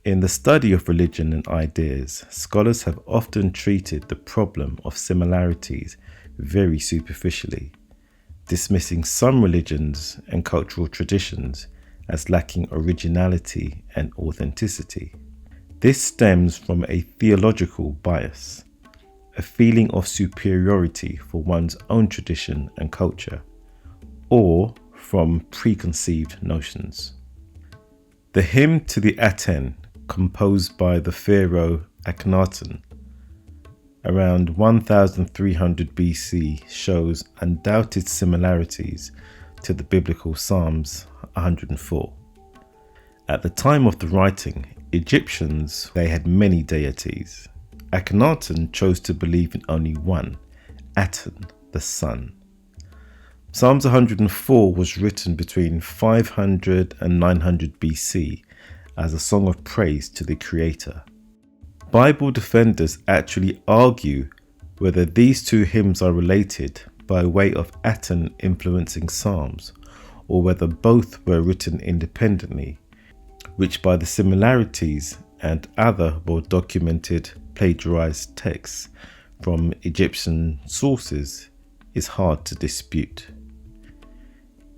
In the study of religion and ideas, scholars have often treated the problem of similarities very superficially, dismissing some religions and cultural traditions as lacking originality and authenticity. This stems from a theological bias, a feeling of superiority for one's own tradition and culture, or from preconceived notions. The hymn to the Aten, composed by the pharaoh Akhenaten around 1300 BC, shows undoubted similarities to the biblical Psalms 104. At the time of the writing, Egyptians, they had many deities. Akhenaten chose to believe in only one, Aten, the sun. Psalms 104 was written between 500 and 900 BC as a song of praise to the Creator. Bible defenders actually argue whether these two hymns are related by way of Aten influencing Psalms, or whether both were written independently, which by the similarities and other well-documented plagiarized texts from Egyptian sources is hard to dispute.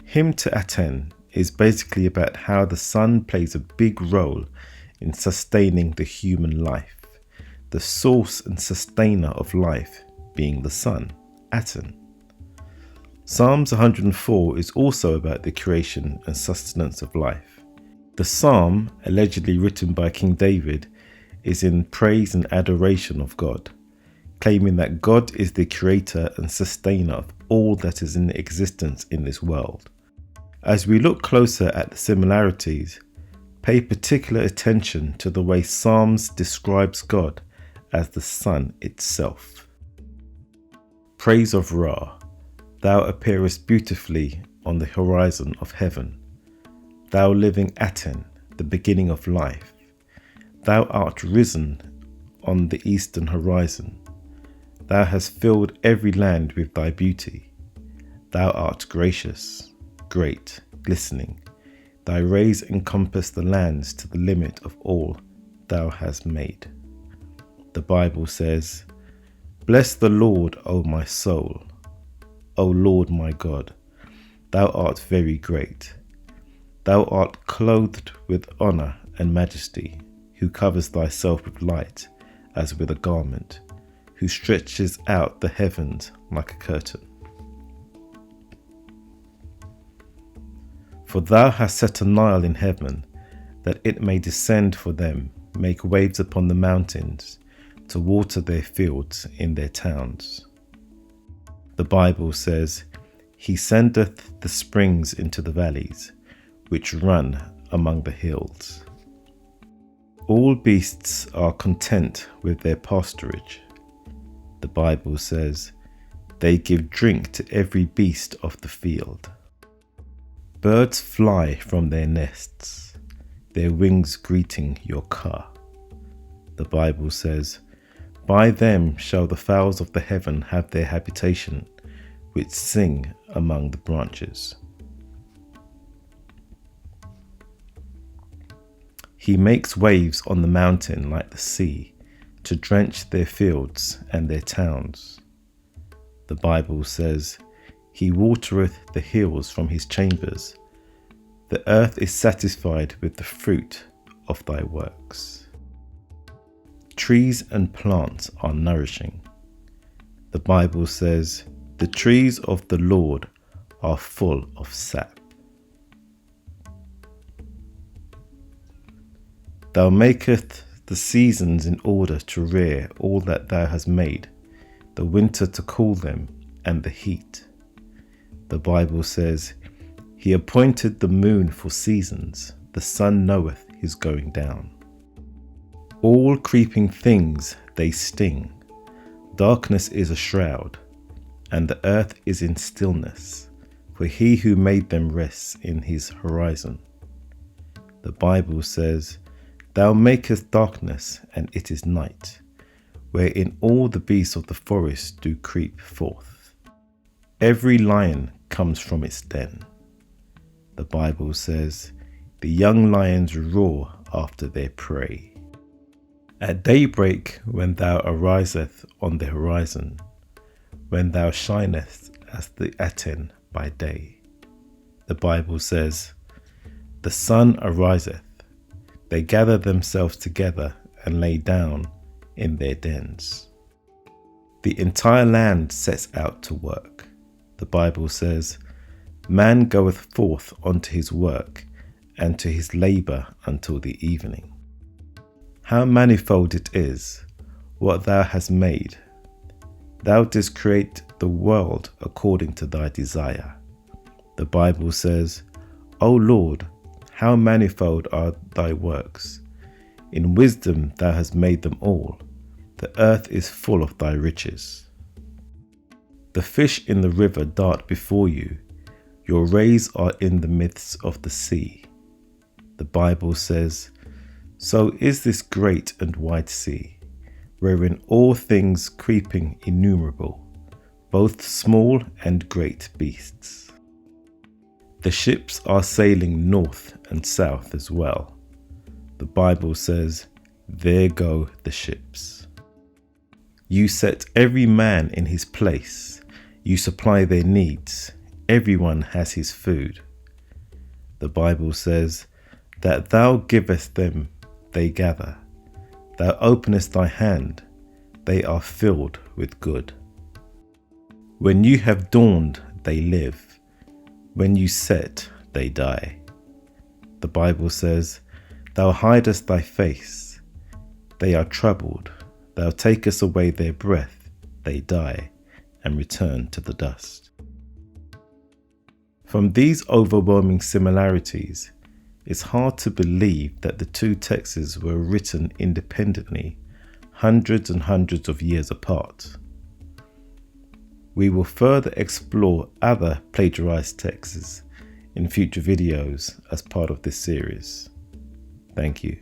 Hymn to Aten is basically about how the sun plays a big role in sustaining the human life, the source and sustainer of life being the sun, Aten. Psalms 104 is also about the creation and sustenance of life. The psalm, allegedly written by King David, is in praise and adoration of God, claiming that God is the creator and sustainer of all that is in existence in this world. As we look closer at the similarities, pay particular attention to the way Psalms describes God as the sun itself. Praise of Ra, thou appearest beautifully on the horizon of heaven. Thou living Aten, the beginning of life. Thou art risen on the eastern horizon. Thou hast filled every land with thy beauty. Thou art gracious, great, glistening. Thy rays encompass the lands to the limit of all thou hast made. The Bible says, Bless the Lord, O my soul. O Lord my God, thou art very great. Thou art clothed with honour and majesty, who covers thyself with light as with a garment, who stretches out the heavens like a curtain. For thou hast set a Nile in heaven, that it may descend for them, make waves upon the mountains, to water their fields in their towns. The Bible says, He sendeth the springs into the valleys, which run among the hills. All beasts are content with their pasturage. The Bible says, They give drink to every beast of the field. Birds fly from their nests, their wings greeting your car. The Bible says, By them shall the fowls of the heaven have their habitation, which sing among the branches. He makes waves on the mountain like the sea, to drench their fields and their towns. The Bible says, He watereth the hills from his chambers. The earth is satisfied with the fruit of thy works. Trees and plants are nourishing. The Bible says, The trees of the Lord are full of sap. Thou makest the seasons in order to rear all that thou hast made, the winter to cool them, and the heat. The Bible says, He appointed the moon for seasons, the sun knoweth his going down. All creeping things they sting, darkness is a shroud, and the earth is in stillness, for he who made them rests in his horizon. The Bible says, Thou makest darkness, and it is night, wherein all the beasts of the forest do creep forth. Every lion comes from its den. The Bible says, The young lions roar after their prey. At daybreak, when thou ariseth on the horizon, when thou shinest as the Aten by day. The Bible says, the sun ariseth, they gather themselves together and lay down in their dens. The entire land sets out to work. The Bible says, man goeth forth unto his work, and to his labour until the evening. How manifold it is, what thou hast made. Thou didst create the world according to thy desire. The Bible says, O Lord, how manifold are thy works. In wisdom thou hast made them all. The earth is full of thy riches. The fish in the river dart before you. Your rays are in the midst of the sea. The Bible says, so is this great and wide sea, wherein all things creeping innumerable, both small and great beasts. The ships are sailing north and south as well. The Bible says, there go the ships. You set every man in his place. You supply their needs. Everyone has his food. The Bible says, that thou givest them, they gather. Thou openest thy hand, they are filled with good. When you have dawned, they live. When you set, they die. The Bible says, thou hidest thy face. They are troubled. Thou takest away their breath. They die and return to the dust. From these overwhelming similarities, it's hard to believe that the two texts were written independently, hundreds and hundreds of years apart. We will further explore other plagiarized texts in future videos as part of this series. Thank you.